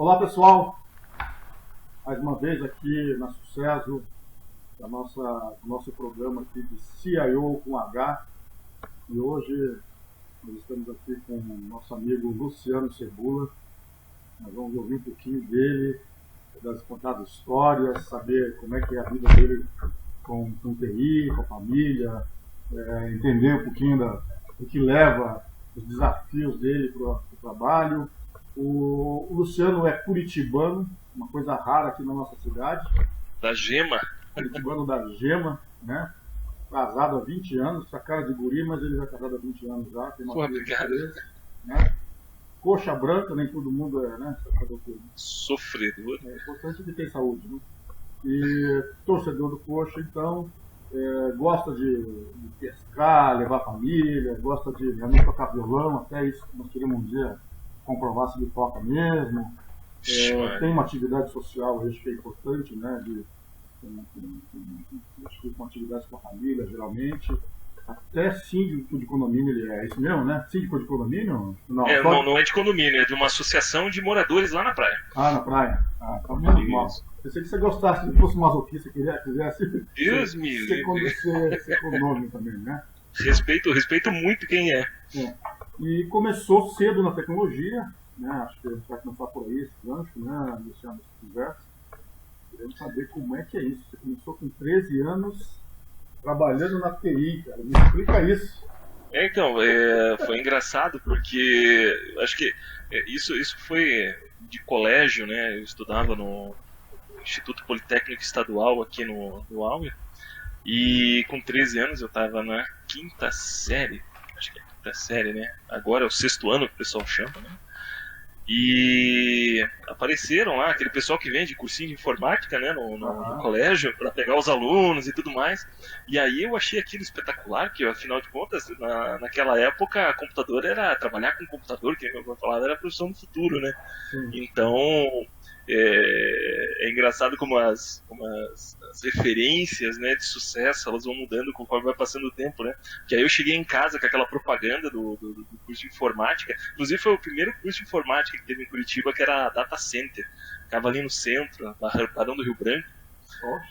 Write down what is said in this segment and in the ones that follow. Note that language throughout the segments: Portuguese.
Olá pessoal, mais uma vez aqui na Sucesso, do nosso programa aqui de CIO com H, e hoje nós estamos aqui com o nosso amigo Luciano Cebula. Nós vamos ouvir um pouquinho dele, das contadas histórias, saber como é que é a vida dele com TI, com a família, entender um pouquinho do que leva os desafios dele para o trabalho. O Luciano é curitibano, uma coisa rara aqui na nossa cidade. Da Gema. Curitibano da Gema, né? Casado há 20 anos, tá cara de guri, mas ele já é casado há 20 anos já. Tem uma filha de 13, né? Coxa branca, nem todo mundo é, né? Sofredor. É importante que tem saúde, né? E torcedor do Coxa, então, gosta de pescar, levar a família, gosta de realmente tocar violão, até isso que nós queremos um dia comprovar se ele toca mesmo. Tem uma atividade social, acho que é importante, né? Acho que com atividades com a família, geralmente. Até síndico de condomínio ele é. Isso mesmo, né? Síndico de condomínio? Não, não é de condomínio, é de uma associação de moradores lá na praia. Ah, na praia? Ah, tá menos mal. Pensei que você gostasse, se fosse masoquista, quisesse Deus me livre. Ser condomínio também, né? Respeito muito quem é. E começou cedo na tecnologia, né? Acho que a gente vai começar por aí esse gancho, né? Deixando essa conversa. Queremos saber como é que é isso. Você começou com 13 anos trabalhando na TI, cara. Me explica isso. Então, foi engraçado porque acho que isso foi de colégio, né? Eu estudava no Instituto Politécnico Estadual aqui no Auer. E com 13 anos eu estava na quinta série, acho que é a quinta série, né? Agora é o sexto ano que o pessoal chama, né? E apareceram lá aquele pessoal que vende cursinho de informática, né, no colégio, para pegar os alunos e tudo mais. E aí eu achei aquilo espetacular, que afinal de contas, naquela época, computador era trabalhar com computador, que eu falava, era a profissão do futuro, né? Sim. Então é engraçado como as referências, né, de sucesso elas vão mudando conforme vai passando o tempo, né? Que aí eu cheguei em casa com aquela propaganda do curso de informática. Inclusive foi o primeiro curso de informática que teve em Curitiba, que era Data Center. Ficava ali no centro, Barão do Rio Branco.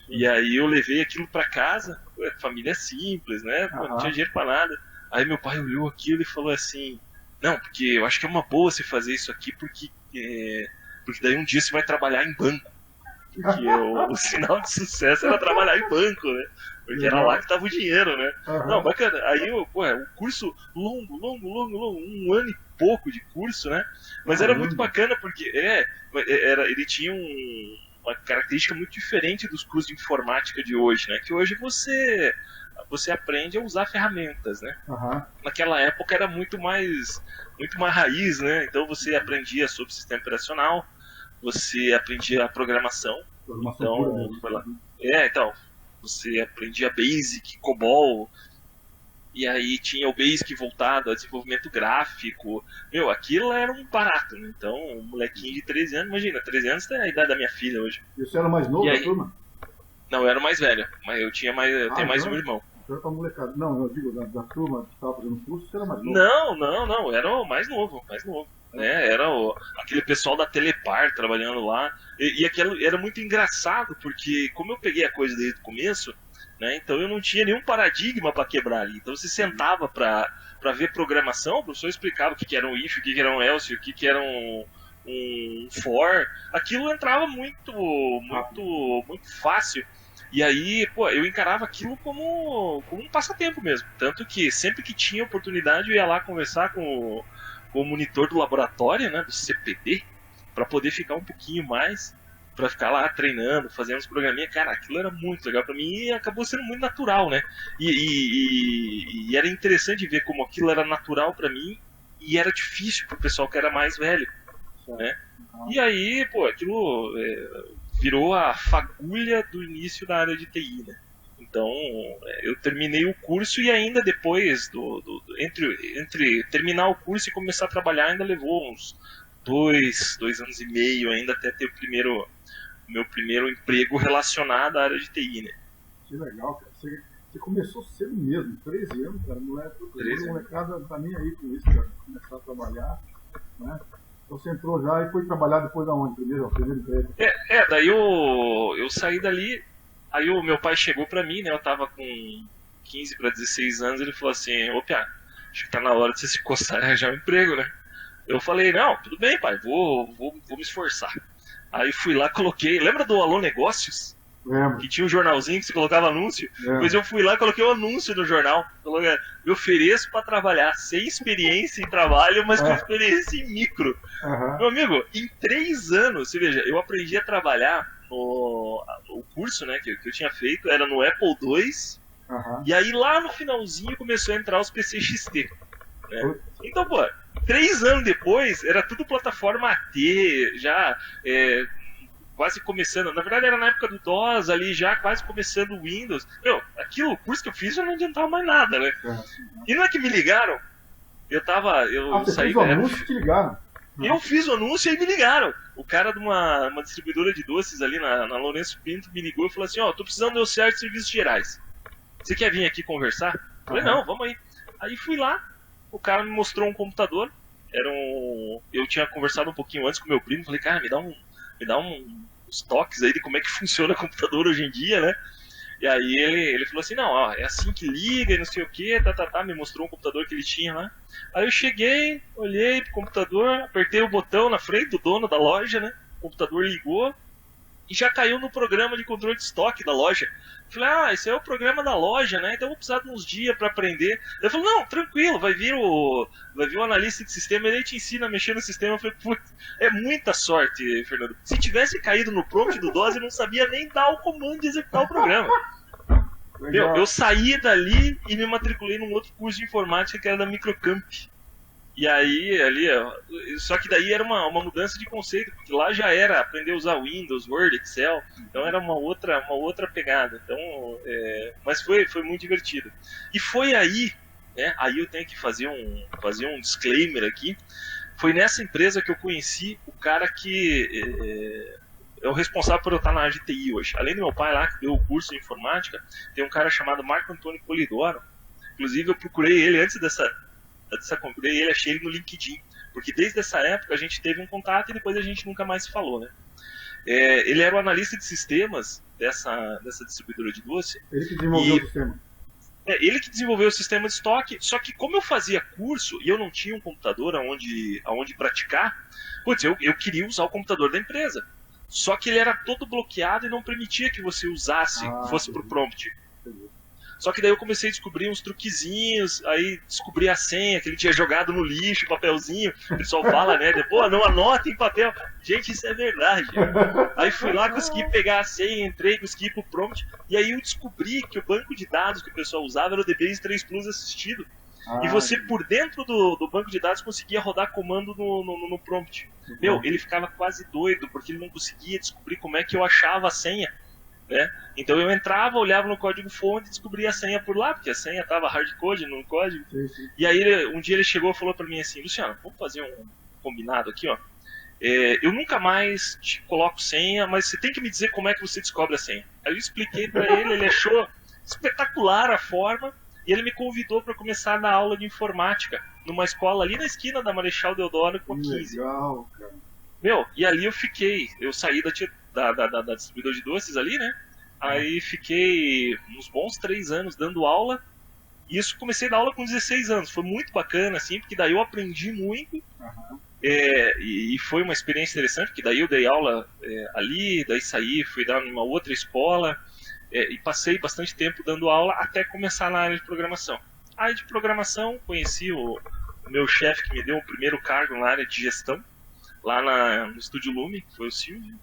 E aí eu levei aquilo para casa, família simples, né? Não tinha dinheiro para nada. Aí meu pai olhou aquilo e falou assim: não, porque eu acho que é uma boa você fazer isso aqui, porque daí um dia você vai trabalhar em banco. Porque o sinal de sucesso era trabalhar em banco, né? Porque era lá que tava o dinheiro, né? Não, bacana. Aí, o curso longo, um ano e pouco de curso, né? Mas era muito bacana porque ele tinha uma característica muito diferente dos cursos de informática de hoje, né? Que hoje você aprende a usar ferramentas, né? Naquela época era muito mais raiz, né? Então você aprendia sobre sistema operacional, você aprendia a programação. Então você aprendia Basic, COBOL, e aí tinha o Basic voltado a desenvolvimento gráfico. Meu, aquilo era um barato, né? Então, um molequinho de 13 anos, imagina, 13 anos tem a idade da minha filha hoje. E você era mais novo da turma? Não, eu era o mais velho, mas eu tenho mais um irmão. Pra molecada. Não, eu digo, da turma que estava fazendo curso, você era mais novo? Não, era o mais novo. Né? Era aquele pessoal da Telepar trabalhando lá. E aquilo era muito engraçado, porque como eu peguei a coisa desde o começo, né, então eu não tinha nenhum paradigma para quebrar ali. Então você sentava para ver programação, o professor explicava o que era um if, o que era um else, o que era um for. Aquilo entrava muito fácil. E aí, eu encarava aquilo como um passatempo mesmo. Tanto que sempre que tinha oportunidade eu ia lá conversar com o monitor do laboratório, né, do CPD, para poder ficar um pouquinho mais, para ficar lá treinando, fazendo os programinhas. Cara, aquilo era muito legal para mim e acabou sendo muito natural, né? E era interessante ver como aquilo era natural para mim e era difícil pro pessoal que era mais velho, né? E aí, aquilo virou a fagulha do início da área de TI, né? Então, eu terminei o curso e ainda depois, entre terminar o curso e começar a trabalhar, ainda levou uns 2 anos e meio ainda até ter o meu primeiro emprego relacionado à área de TI, né? Que legal, cara. Você começou cedo mesmo, 13 anos, cara. Molecada tá nem aí com isso, cara. Começar a trabalhar, né? Então você entrou já e foi trabalhar depois aonde? Primeiro emprego? Daí eu saí dali, aí o meu pai chegou pra mim, né? Eu tava com 15 para 16 anos, ele falou assim, ô Pia, acho que tá na hora de você se coçar e arranjar um emprego, né? Eu falei, não, tudo bem, pai, vou me esforçar. Aí fui lá, coloquei, lembra do Alô Negócios? Lembro. Que tinha um jornalzinho que você colocava anúncio? Lembro. Pois eu fui lá e coloquei o anúncio no jornal. Me ofereço para trabalhar, sem experiência em trabalho, mas com experiência em micro. Meu amigo, em 3 anos, você veja, eu aprendi a trabalhar o curso, né, que eu tinha feito, era no Apple II, e aí lá no finalzinho começou a entrar os PC XT. Né? Então, pô, 3 anos depois, era tudo plataforma AT, já quase começando, na verdade era na época do DOS ali, já quase começando o Windows. Meu, aquilo, o curso que eu fiz já não adiantava mais nada, né? E não é que me ligaram, eu saí da anúncio, te ligaram. Eu fiz o anúncio e me ligaram. O cara de uma distribuidora de doces ali na Lourenço Pinto me ligou e falou assim, tô precisando de auxiliar de serviços gerais. Você quer vir aqui conversar? Eu falei, não, vamos aí. Aí fui lá, o cara me mostrou um computador, eu tinha conversado um pouquinho antes com meu primo, falei, cara, me dá uns toques aí de como é que funciona o computador hoje em dia, né? E aí ele falou assim, não, é assim que liga e não sei o que, me mostrou um computador que ele tinha lá. Aí eu cheguei, olhei pro computador, apertei o botão na frente do dono da loja, né? O computador ligou e já caiu no programa de controle de estoque da loja. Eu falei, esse é o programa da loja, né? Então eu vou precisar de uns dias para aprender. Ele falou, não, tranquilo, vai vir o analista de sistema, ele te ensina a mexer no sistema. Eu falei, putz, é muita sorte, Fernando. Se tivesse caído no prompt do DOS, eu não sabia nem dar o comando de executar o programa. Eu saí dali e me matriculei num outro curso de informática que era da Microcamp. E aí, só que daí era uma mudança de conceito, porque lá já era aprender a usar Windows, Word, Excel, então era uma outra pegada. Então, mas foi muito divertido. E foi aí, né, aí eu tenho que fazer um disclaimer aqui, foi nessa empresa que eu conheci o cara que é o responsável por eu estar na área de TI hoje. Além do meu pai lá, que deu o curso de informática, tem um cara chamado Marco Antônio Polidoro. Inclusive eu procurei ele antes achei ele no LinkedIn, porque desde essa época a gente teve um contato e depois a gente nunca mais se falou, né? Ele era o analista de sistemas dessa distribuidora de doce. Ele que desenvolveu o sistema. Ele que desenvolveu o sistema de estoque, só que como eu fazia curso e eu não tinha um computador aonde praticar, putz, eu queria usar o computador da empresa. Só que ele era todo bloqueado e não permitia que você usasse, fosse pro prompt. Só que daí eu comecei a descobrir uns truquezinhos, aí descobri a senha que ele tinha jogado no lixo, papelzinho. O pessoal fala, né? Pô, não anota em papel. Gente, isso é verdade. Aí fui lá, consegui pegar a senha, entrei, consegui ir pro prompt. E aí eu descobri que o banco de dados que o pessoal usava era o DBase 3 Plus assistido. E você, por dentro do banco de dados, conseguia rodar comando no prompt. Meu, ele ficava quase doido, porque ele não conseguia descobrir como é que eu achava a senha. Né? Então eu entrava, olhava no código-fonte e descobria a senha por lá, porque a senha estava hardcode no código. Sim. E aí um dia ele chegou e falou para mim assim, Luciano, vamos fazer um combinado aqui, ó. Eu nunca mais te coloco senha, mas você tem que me dizer como é que você descobre a senha. Aí eu expliquei para ele achou espetacular a forma, e ele me convidou para começar a dar aula de informática numa escola ali na esquina da Marechal Deodoro com a 15. Legal, cara. Meu, e ali eu saí da distribuidora de doces ali, né? Aí fiquei uns bons 3 anos dando aula. E isso comecei a dar aula com 16 anos. Foi muito bacana, assim, porque daí eu aprendi muito. E foi uma experiência interessante, porque daí eu dei aula ali, daí saí, fui dar numa outra escola. E passei bastante tempo dando aula até começar na área de programação. A área de programação, conheci o meu chefe que me deu o primeiro cargo na área de gestão, lá no Estúdio Lume, que foi o Silvio.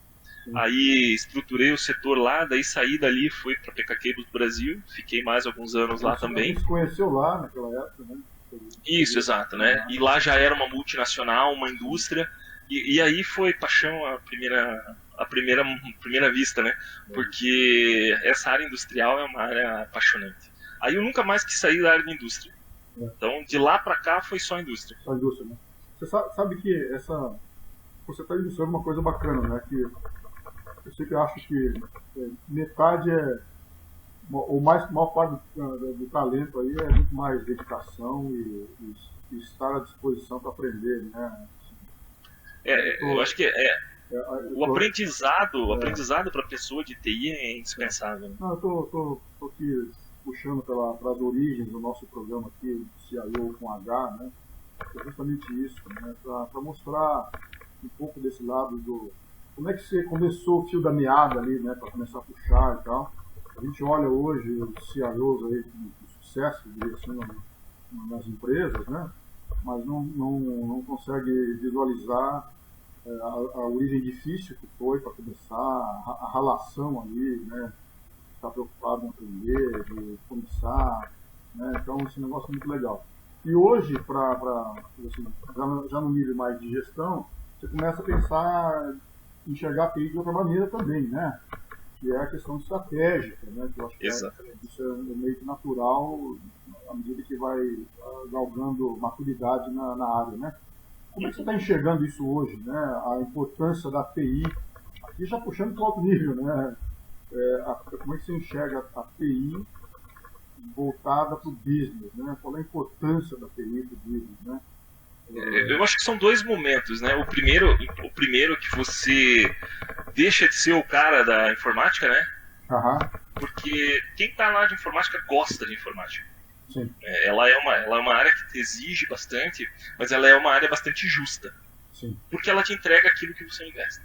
Aí estruturei o setor lá, daí saí dali, fui para PK Cables Brasil, fiquei mais alguns anos lá também. Você conheceu lá naquela época, né? Isso, exato, né? E lá já era uma multinacional, uma indústria, e aí foi paixão à primeira vista, né? Porque essa área industrial é uma área apaixonante. Aí eu nunca mais quis sair da área de indústria. Então de lá para cá foi só indústria. Só indústria, né? Você sabe que você está ilustrando uma coisa bacana, né? Que eu sempre acho que metade maior parte do talento aí é muito mais dedicação e estar à disposição para aprender, né? Eu acho que o aprendizado para a pessoa de TI é indispensável. Não, eu tô aqui puxando pelas origens do nosso programa aqui, do CIO com H, né? É justamente isso, né? Para mostrar um pouco desse lado do... Como é que você começou o fio da meada ali, né? Para começar a puxar e tal. A gente olha hoje os CIOs aí de sucesso, assim, nas empresas, né? Mas não consegue visualizar a origem difícil que foi para começar, a relação ali, né? Estar preocupado em aprender, de começar, né? Então esse negócio é muito legal. E hoje, assim, já no nível mais de gestão, você começa a pensar, enxergar a TI de outra maneira também, né? Que é a questão estratégica, né? Que eu acho que isso é meio que natural à medida que vai galgando maturidade na área, né? Como é que você está enxergando isso hoje, né? A importância da TI, aqui já puxando para outro nível, né? Como é que você enxerga a TI voltada para o business, né? Qual é a importância da TI para o business, né? Eu acho que são dois momentos, né? O primeiro que você deixa de ser o cara da informática, né? Porque quem está lá de informática gosta de informática. Sim. Ela é uma área que exige bastante, mas ela é uma área bastante justa. Sim. Porque ela te entrega aquilo que você investe.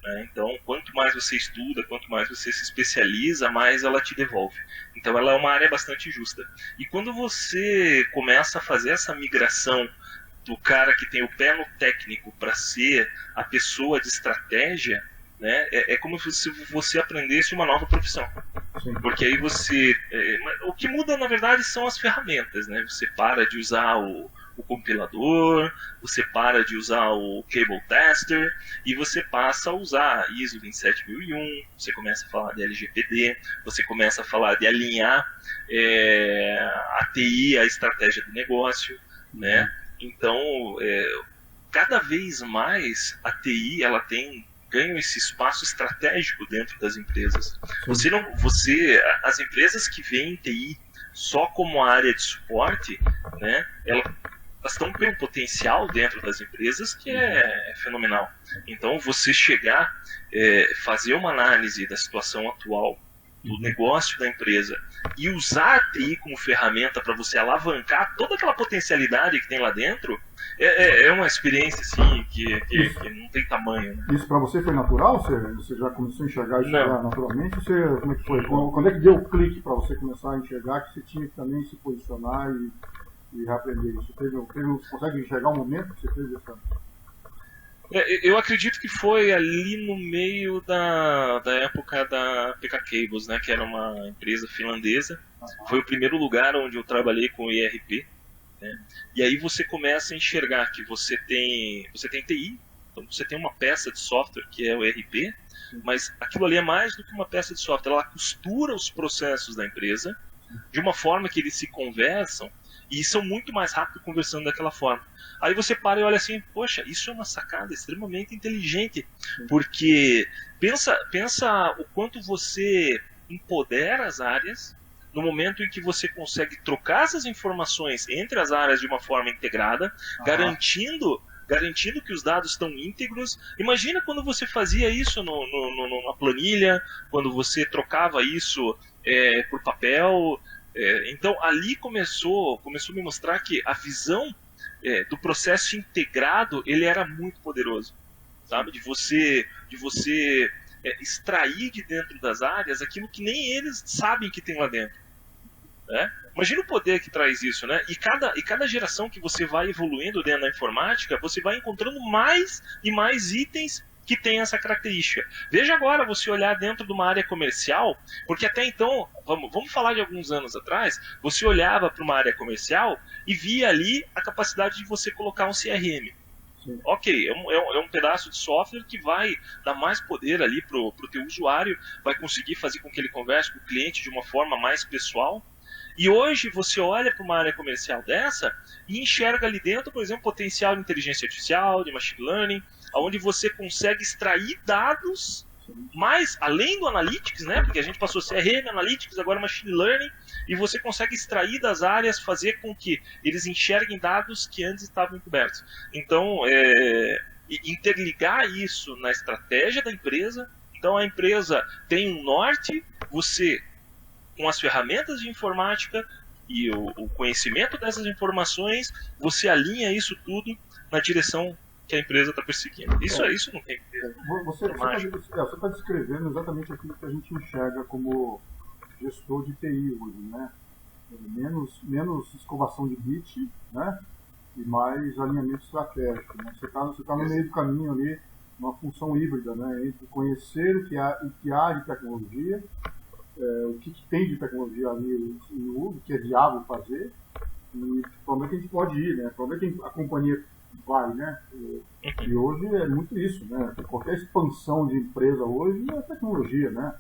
Né? Então, quanto mais você estuda, quanto mais você se especializa, mais ela te devolve. Então, ela é uma área bastante justa. E quando você começa a fazer essa migração do cara que tem o pé no técnico para ser a pessoa de estratégia, né, é como se você aprendesse uma nova profissão. Sim. Porque aí você... o que muda, na verdade, são as ferramentas. Né? Você para de usar o compilador, você para de usar o cable tester e você passa a usar ISO 27001, você começa a falar de LGPD, você começa a falar de alinhar a TI à estratégia do negócio, né? Então, cada vez mais a TI ela ganha esse espaço estratégico dentro das empresas. As empresas que veem TI só como área de suporte, né? Elas estão com um potencial dentro das empresas que é fenomenal. Então, você chegar, fazer uma análise da situação atual do negócio da empresa e usar a TI como ferramenta para você alavancar toda aquela potencialidade que tem lá dentro, é uma experiência assim, que não tem tamanho. Né? Isso para você foi natural? Você já começou a enxergar isso naturalmente? Como é que foi? Quando é que deu o clique para você começar a enxergar que você tinha que também se posicionar e reaprender isso? Você consegue enxergar um momento que você fez essa... Eu acredito que foi ali no meio da época da PK Cables, né, que era uma empresa finlandesa. Foi o primeiro lugar onde eu trabalhei com o ERP. Né? E aí você começa a enxergar que você tem TI, então você tem uma peça de software que é o ERP, mas aquilo ali é mais do que uma peça de software. Ela costura os processos da empresa de uma forma que eles se conversam e são muito mais rápido conversando daquela forma. Aí você para e olha assim, poxa, isso é uma sacada extremamente inteligente, porque pensa o quanto você empodera as áreas no momento em que você consegue trocar essas informações entre as áreas de uma forma integrada, garantindo que os dados estão íntegros. Imagina quando você fazia isso numa planilha, quando você trocava isso por papel. Então ali começou a me mostrar que a visão do processo integrado ele era muito poderoso, sabe? De você extrair de dentro das áreas aquilo que nem eles sabem que tem lá dentro, né? Imagina o poder que traz isso, né? E cada geração que você vai evoluindo dentro da informática, você vai encontrando mais e mais itens que tem essa característica. Veja agora você olhar dentro de uma área comercial, porque até então, vamos falar de alguns anos atrás, você olhava para uma área comercial e via ali a capacidade de você colocar um CRM. Sim. Ok, é um pedaço de software que vai dar mais poder ali para o teu usuário, vai conseguir fazer com que ele converse com o cliente de uma forma mais pessoal. E hoje você olha para uma área comercial dessa e enxerga ali dentro, por exemplo, potencial de inteligência artificial, de machine learning, onde você consegue extrair dados mais além do Analytics, né? Porque a gente passou CRM, Analytics, agora Machine Learning, e você consegue extrair das áreas, fazer com que eles enxerguem dados que antes estavam encobertos. Então, e interligar isso na estratégia da empresa. Então a empresa tem um norte, você, com as ferramentas de informática e o conhecimento dessas informações, você alinha isso tudo na direção que a empresa está perseguindo. Isso não tem que ter. Você está descrevendo exatamente aquilo que a gente enxerga como gestor de TI hoje, né? Menos escovação de bit, né? E mais alinhamento estratégico, né? Você tá no meio do caminho ali, uma função híbrida, né? Entre conhecer o que há de tecnologia, o que tem de tecnologia ali em uso, que é viável fazer, e para onde é que a gente pode ir, né? Para onde é que a companhia vai, né? E hoje é muito isso, né? Qualquer expansão de empresa hoje é tecnologia, né?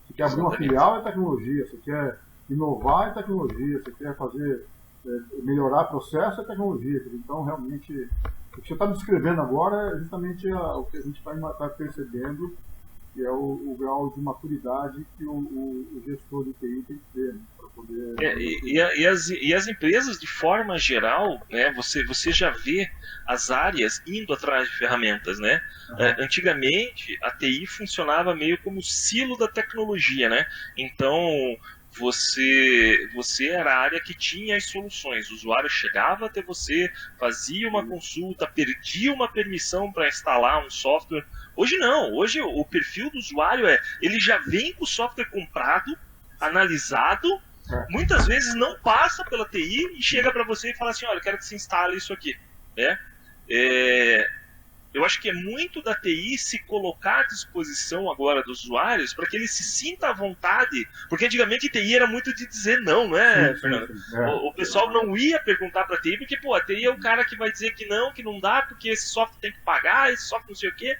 Você quer abrir uma filial é tecnologia, você quer inovar é tecnologia, você quer fazer, melhorar processo é tecnologia. Então, realmente, o que você está me descrevendo agora é justamente o que a gente está percebendo, que é o grau de maturidade que o gestor de TI tem que ter, né, para poder... E as empresas, de forma geral, né, você já vê as áreas indo atrás de ferramentas, né? Uhum. Antigamente, a TI funcionava meio como silo da tecnologia, né? Então, você era a área que tinha as soluções. O usuário chegava até você, fazia uma consulta, perdia uma permissão para instalar um software. Hoje não, hoje o perfil do usuário ele já vem com o software comprado, analisado, muitas vezes não passa pela TI e chega para você e fala assim, olha, eu quero que você instale isso aqui, né? Eu acho que é muito da TI se colocar à disposição agora dos usuários para que ele se sinta à vontade, porque antigamente a TI era muito de dizer não, né, Fernando? O pessoal não ia perguntar para a TI, porque pô, a TI é o cara que vai dizer que não dá, porque esse software tem que pagar, esse software não sei o quê.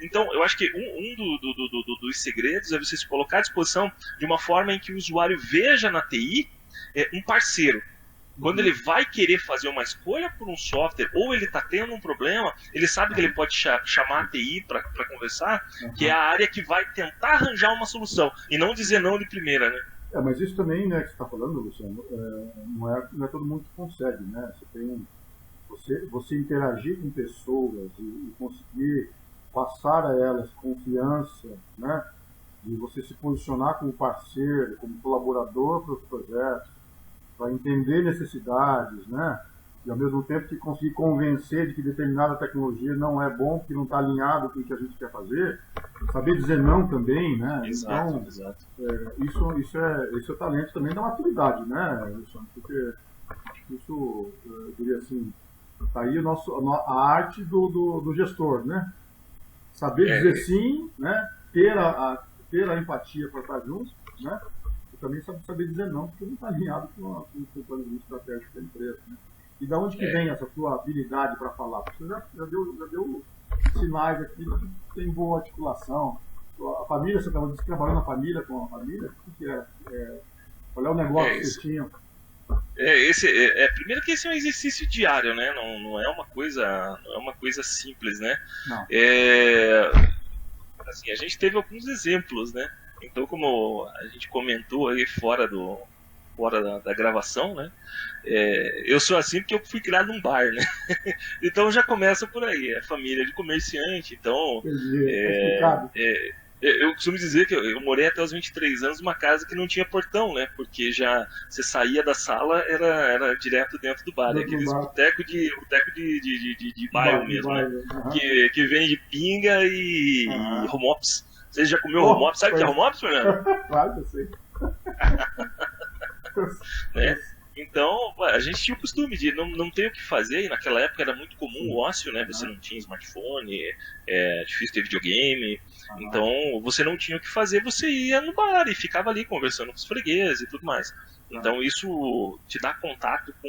Então, eu acho que dos segredos é você se colocar à disposição de uma forma em que o usuário veja na TI um parceiro. Quando ele vai querer fazer uma escolha por um software, ou ele está tendo um problema, ele sabe que ele pode chamar a TI para conversar, que é a área que vai tentar arranjar uma solução, e não dizer não de primeira, né? Mas isso também, né, que você está falando, Luciano, não é todo mundo que consegue, né? Você interagir com pessoas e conseguir passar a elas confiança, né? E você se posicionar como parceiro, como colaborador para os projetos, para entender necessidades, né? E ao mesmo tempo que conseguir convencer de que determinada tecnologia não é bom, porque não está alinhado com o que a gente quer fazer, saber dizer não também, né? Exato, então, exato. Isso é talento também da maturidade, né? Porque isso, eu diria assim, está aí a arte do gestor, né? Saber dizer sim, né? Ter a empatia para estar junto, né? Também saber dizer não, porque não está alinhado com o planejamento estratégico da empresa, né? E da onde que vem essa tua habilidade para falar? Você já deu sinais aqui que tem boa articulação. A família, você estava trabalhando na família, com a família? O que é? Qual é o negócio que vocês tinham? Primeiro que esse é um exercício diário, né? Não é uma coisa simples, né? Não. Assim, a gente teve alguns exemplos, né? Então, como a gente comentou aí fora da gravação, né? Eu sou assim porque eu fui criado num bar, né? Então já começa por aí, é família de comerciante, então... eu costumo dizer que eu morei até os 23 anos numa casa que não tinha portão, né? Porque já você saía da sala, era direto dentro do bar, aqueles boteco de bairro mesmo, né? Que vende pinga e home office. Você já comeu home office? Sabe o que é home office, Fernando? Claro que eu sei. Então, a gente tinha o costume de não ter o que fazer, e naquela época era muito comum o ócio, né? Você não tinha smartphone, difícil ter videogame, então você não tinha o que fazer, você ia no bar e ficava ali conversando com os fregueses e tudo mais. Então isso te dá contato com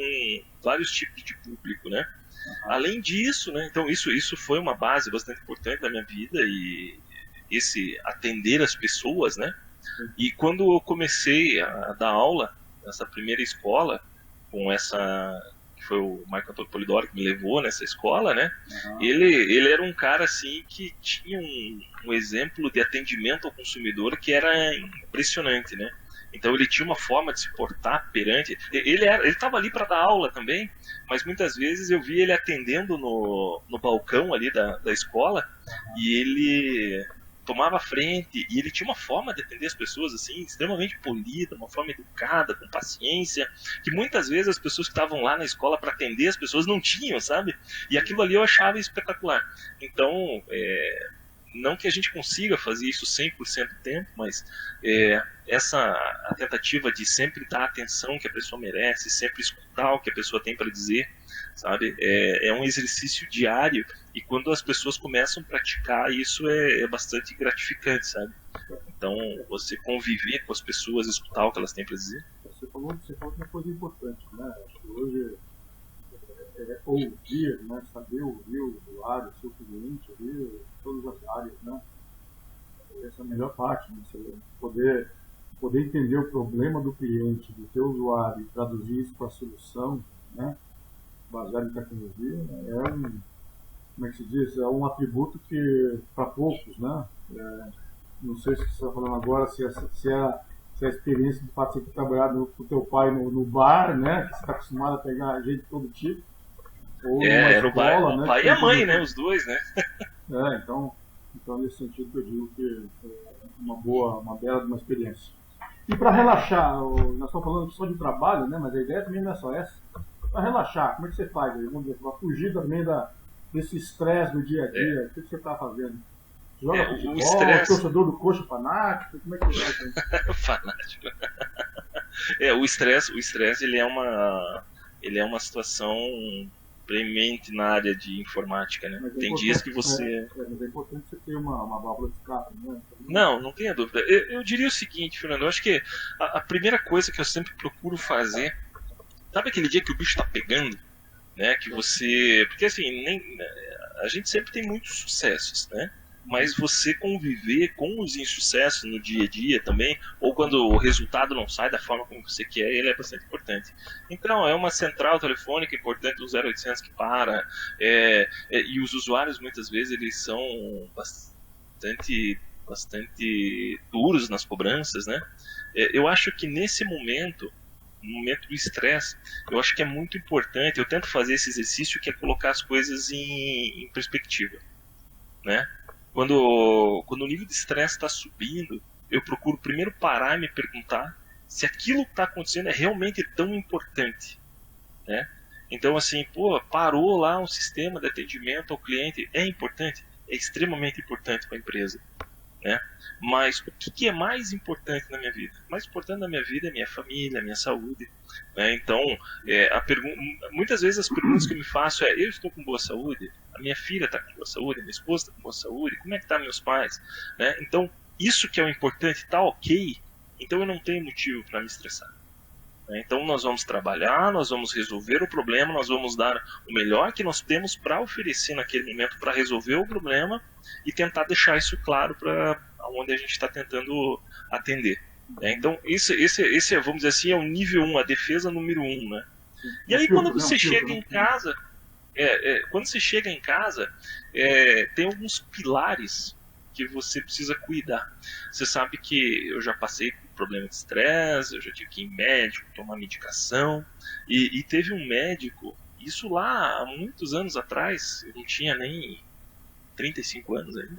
vários tipos de público, né? Além disso, né? Então isso foi uma base bastante importante da minha vida, e esse atender as pessoas, né? E quando eu comecei a dar aula nessa primeira escola, que foi o Marco Antônio Polidoro que me levou nessa escola, né? Ele era um cara assim que tinha um exemplo de atendimento ao consumidor que era impressionante, né? Então ele tinha uma forma de se portar perante. Ele estava ali para dar aula também, mas muitas vezes eu via ele atendendo no balcão ali da escola, e ele tomava a frente, e ele tinha uma forma de atender as pessoas assim, extremamente polida, uma forma educada, com paciência, que muitas vezes as pessoas que estavam lá na escola para atender as pessoas não tinham, sabe? E aquilo ali eu achava espetacular. Então, não que a gente consiga fazer isso 100% do tempo, mas a tentativa de sempre dar a atenção que a pessoa merece, sempre escutar o que a pessoa tem para dizer, sabe? É um exercício diário, e quando as pessoas começam a praticar isso é bastante gratificante, sabe? Então, você conviver com as pessoas, escutar o que elas têm para dizer. Você falou uma coisa importante, né? Acho que hoje ouvir, né? Saber ouvir o usuário, o seu cliente, ouvir todas as áreas, né? Essa é a melhor parte, né? Você poder entender o problema do cliente, do teu usuário, e traduzir isso para a solução, né? Baseado em tecnologia, como é que se diz? É um atributo que, para poucos, né? Não sei se você está falando agora, se a experiência de fato de trabalhar com o teu pai no bar, né? Que você está acostumado a pegar gente de todo tipo. Ou era escola, o pai e a mãe, né? Os dois, né? Então nesse sentido eu digo que uma bela de uma experiência. E para relaxar, nós estamos falando só de trabalho, né? Mas a ideia também não é só essa. Para relaxar, como é que você faz? Vamos dizer, para fugir também desse estresse do dia a dia, o que você está fazendo? Joga futebol, torcedor do Coxa fanático, como é que você faz? Fanático. O estresse ele é uma situação premente na área de informática, né? Tem dias que você... Mas é importante você ter uma válvula de escape, né? Não tenha dúvida. Eu diria o seguinte, Fernando, eu acho que a primeira coisa que eu sempre procuro fazer, sabe aquele dia que o bicho tá pegando, né? Que você... Porque assim, a gente sempre tem muitos sucessos, né? Mas você conviver com os insucessos no dia a dia também, ou quando o resultado não sai da forma como você quer, ele é bastante importante. Então, é uma central telefônica importante do 0800 que para, e os usuários muitas vezes eles são bastante duros nas cobranças, né? Eu acho que nesse momento, no momento do estresse, eu acho que é muito importante, eu tento fazer esse exercício que é colocar as coisas em perspectiva, né? Quando o nível de estresse está subindo, eu procuro primeiro parar e me perguntar se aquilo que está acontecendo é realmente tão importante, né? Então, assim, parou lá um sistema de atendimento ao cliente, é importante? É extremamente importante para a empresa, né? Mas o que é mais importante na minha vida? O mais importante na minha vida é minha família, minha saúde, né? Então, muitas vezes as perguntas que eu me faço eu estou com boa saúde? A minha filha está com boa saúde? A minha esposa está com boa saúde? Como é que estão meus pais? Né? Então, isso que é o importante, está ok? Então eu não tenho motivo para me estressar. Né? Então nós vamos trabalhar, nós vamos resolver o problema, nós vamos dar o melhor que nós temos para oferecer naquele momento para resolver o problema e tentar deixar isso claro para onde a gente está tentando atender. Né? Então esse vamos dizer assim, é o nível 1, a defesa número 1. Né? E aí quando você chega em casa... quando você chega em casa, tem alguns pilares que você precisa cuidar. Você sabe que eu já passei por problema de estresse, eu já tive que ir em médico, tomar medicação, e teve um médico, isso lá há muitos anos atrás, eu não tinha nem 35 anos ainda.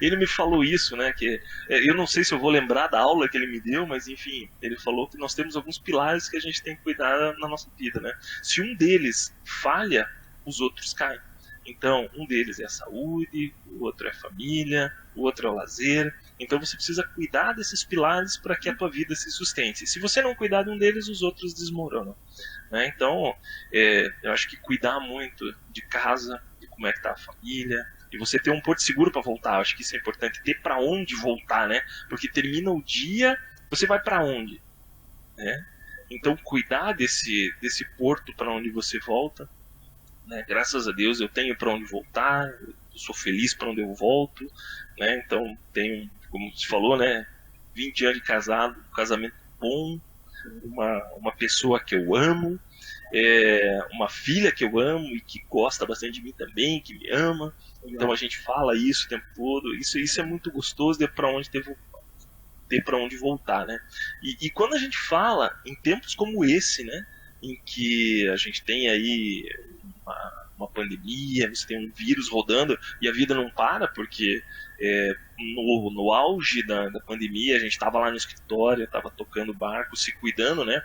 Ele me falou isso, né? Que eu não sei se eu vou lembrar da aula que ele me deu, mas enfim, ele falou que nós temos alguns pilares que a gente tem que cuidar na nossa vida, né? Se um deles falha, os outros caem. Então, um deles é a saúde, o outro é a família, o outro é o lazer. Então você precisa cuidar desses pilares para que a tua vida se sustente. Se você não cuidar de um deles, os outros desmoronam. Né? Então, eu acho que cuidar muito de casa, de como é que está a família, e você ter um porto seguro para voltar. Eu acho que isso é importante, ter para onde voltar, né? Porque termina o dia, você vai para onde? Né? Então, cuidar desse porto para onde você volta. Né? Graças a Deus eu tenho para onde voltar, eu sou feliz para onde eu volto, né? Então tenho, como você falou, né, 20 anos de casado, um casamento bom, uma pessoa que eu amo, uma filha que eu amo e que gosta bastante de mim também, que me ama. Então a gente fala isso o tempo todo, isso é muito gostoso, de para onde devo. ter para onde voltar, né? E quando a gente fala em tempos como esse, né, em que a gente tem aí uma pandemia, você tem um vírus rodando e a vida não para, porque no auge da pandemia a gente estava lá no escritório, estava tocando barco, se cuidando, né,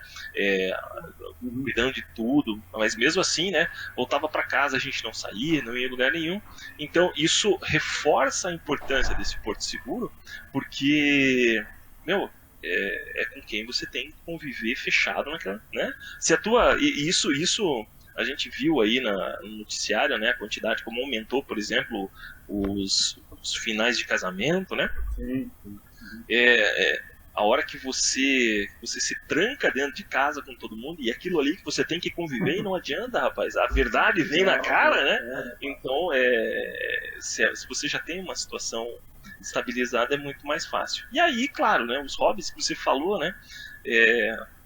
cuidando de tudo, mas mesmo assim, né, voltava para casa, a gente não saía, não ia em lugar nenhum. Então isso reforça a importância desse porto seguro, porque, meu, é com quem você tem que conviver fechado naquela, né? Se a tua, e isso a gente viu aí no noticiário, né, a quantidade como aumentou, por exemplo, os finais de casamento, né? Sim. A hora que você se tranca dentro de casa com todo mundo, e aquilo ali que você tem que conviver, e não adianta, rapaz, a verdade vem na cara, né? Então, se você já tem uma situação estabilizada, é muito mais fácil. E aí, claro, né, os hobbies que você falou, né,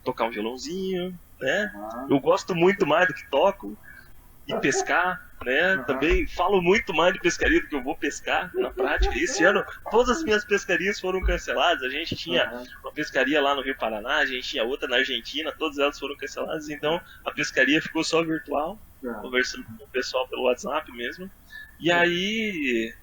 tocar um violãozinho, né? Eu gosto muito mais do que toco, e pescar, né? Também falo muito mais de pescaria do que eu vou pescar na prática. Esse ano todas as minhas pescarias foram canceladas. A gente tinha uma pescaria lá no Rio Paraná, a gente tinha outra na Argentina, todas elas foram canceladas, então a pescaria ficou só virtual, conversando com o pessoal pelo WhatsApp mesmo. E aí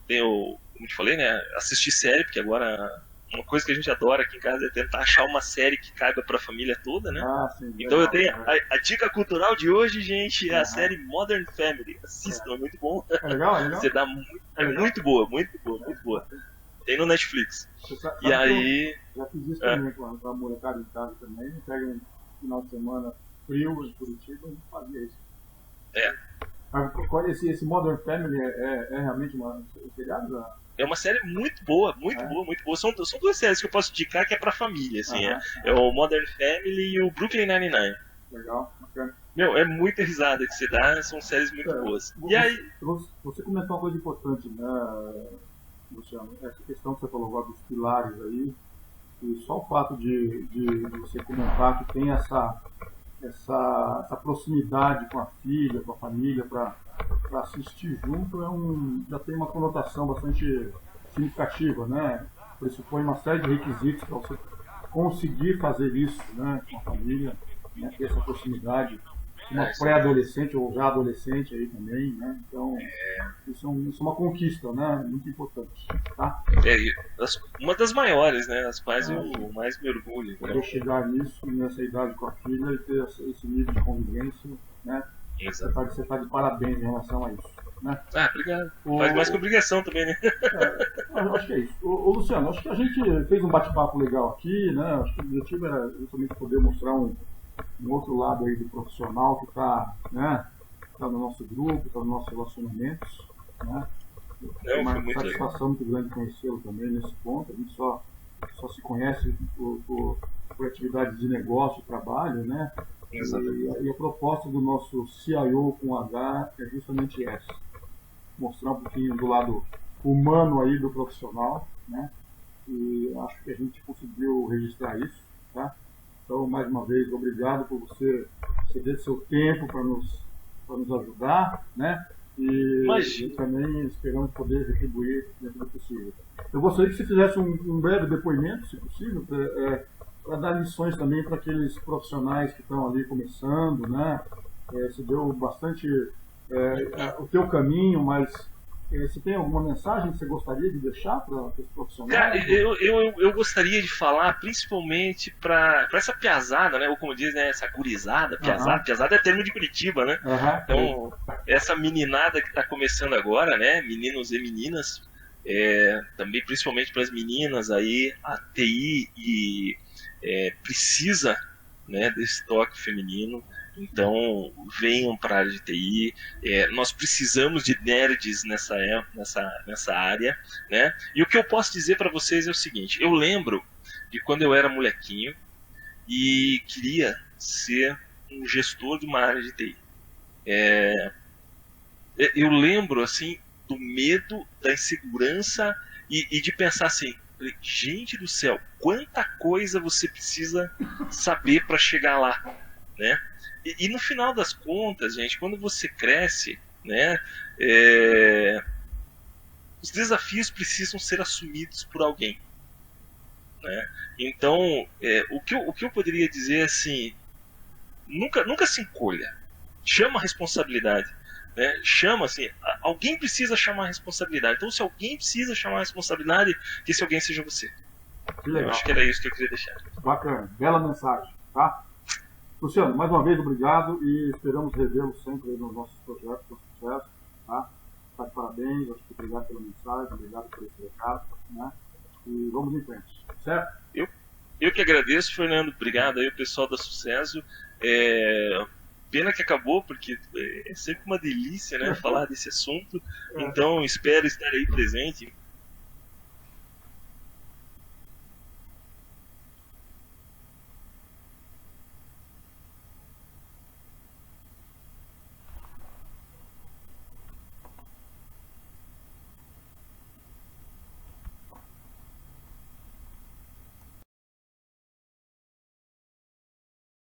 como eu te falei, né, assistir série, porque agora uma coisa que a gente adora aqui em casa é tentar achar uma série que caiba pra família toda, né? Sim, então eu tenho a dica cultural de hoje, gente, é a série Modern Family. Assistam, é muito bom. É legal, é legal? Você dá muito boa, muito boa, muito boa. Tem no Netflix. E aí... Já fiz isso também com a molecada em casa também. Pega um final de semana frio em Curitiba e fazia isso. Mas esse Modern Family é realmente um seriado? É uma série muito boa, muito boa, muito boa. São duas séries que eu posso indicar que é pra família, assim. É o Modern Family e o Brooklyn Nine-Nine. Legal, bacana. Meu, é muita risada que você dá, são séries muito boas. E aí... Você comentou uma coisa importante, né, Luciano? Essa questão que você falou agora dos pilares aí, e só o fato de você comentar que tem essa proximidade com a filha, com a família, para assistir junto, já tem uma conotação bastante significativa, né? Pressupõe uma série de requisitos para você conseguir fazer isso, né, com a família, né, ter essa proximidade, uma pré-adolescente ou já adolescente aí também, né? Então, isso é uma conquista, né? Muito importante, tá? Uma das maiores, né? As quais eu mais me orgulho. Poder chegar nessa idade com a filha e ter esse nível de convivência, né? Você está de parabéns em relação a isso, né? Obrigado. Faz mais que obrigação também, né? Eu acho que é isso. Ô, Luciano, acho que a gente fez um bate-papo legal aqui, né? Acho que o objetivo era justamente poder mostrar um outro lado aí do profissional que está, né, tá no nosso grupo, está nos nossos relacionamentos, né? É uma satisfação muito grande conhecê-lo também nesse ponto. A gente só se conhece por atividades de negócio, trabalho, né? E a proposta do nosso CIO com H é justamente essa: mostrar um pouquinho do lado humano aí do profissional, né? E acho que a gente conseguiu registrar isso, tá? Então, mais uma vez, obrigado por você ceder seu tempo para nos ajudar, né? E também esperamos poder retribuir dentro do possível. Eu gostaria que você fizesse um breve depoimento, se possível, para dar lições também para aqueles profissionais que estão ali começando, né? Você deu bastante o teu caminho, mas você tem alguma mensagem que você gostaria de deixar para os profissionais? Cara, eu gostaria de falar principalmente para essa piazada, né? Ou como diz, né? Essa gurizada, piazada. Piazada é termo de Curitiba, né? Então, essa meninada que está começando agora, né? Meninos e meninas, também principalmente para as meninas aí, a TI precisa, né, desse toque feminino. Então, venham para a área de TI. Nós precisamos de nerds nessa área, né? E o que eu posso dizer para vocês é o seguinte: eu lembro de quando eu era molequinho e queria ser um gestor de uma área de TI. Eu lembro assim do medo, da insegurança e de pensar assim: gente do céu, quanta coisa você precisa saber para chegar lá, né? E no final das contas, gente, quando você cresce, né, os desafios precisam ser assumidos por alguém, né? Então, o que eu poderia dizer assim, nunca se encolha, chama a responsabilidade, né? Chama assim, alguém precisa chamar a responsabilidade. Então, se alguém precisa chamar a responsabilidade, que esse alguém seja você. Que legal. Eu acho que era isso que eu queria deixar. Bacana, bela mensagem, tá? Luciano, mais uma vez obrigado e esperamos revê-lo sempre nos nossos projetos com sucesso, tá? Tá de parabéns, acho que obrigado pela mensagem, obrigado por esse recado, né? E vamos em frente, certo? Eu que agradeço, Fernando. Obrigado aí, o pessoal da Sucesso. Pena que acabou, porque é sempre uma delícia, né, falar desse assunto. Então, espero estar aí presente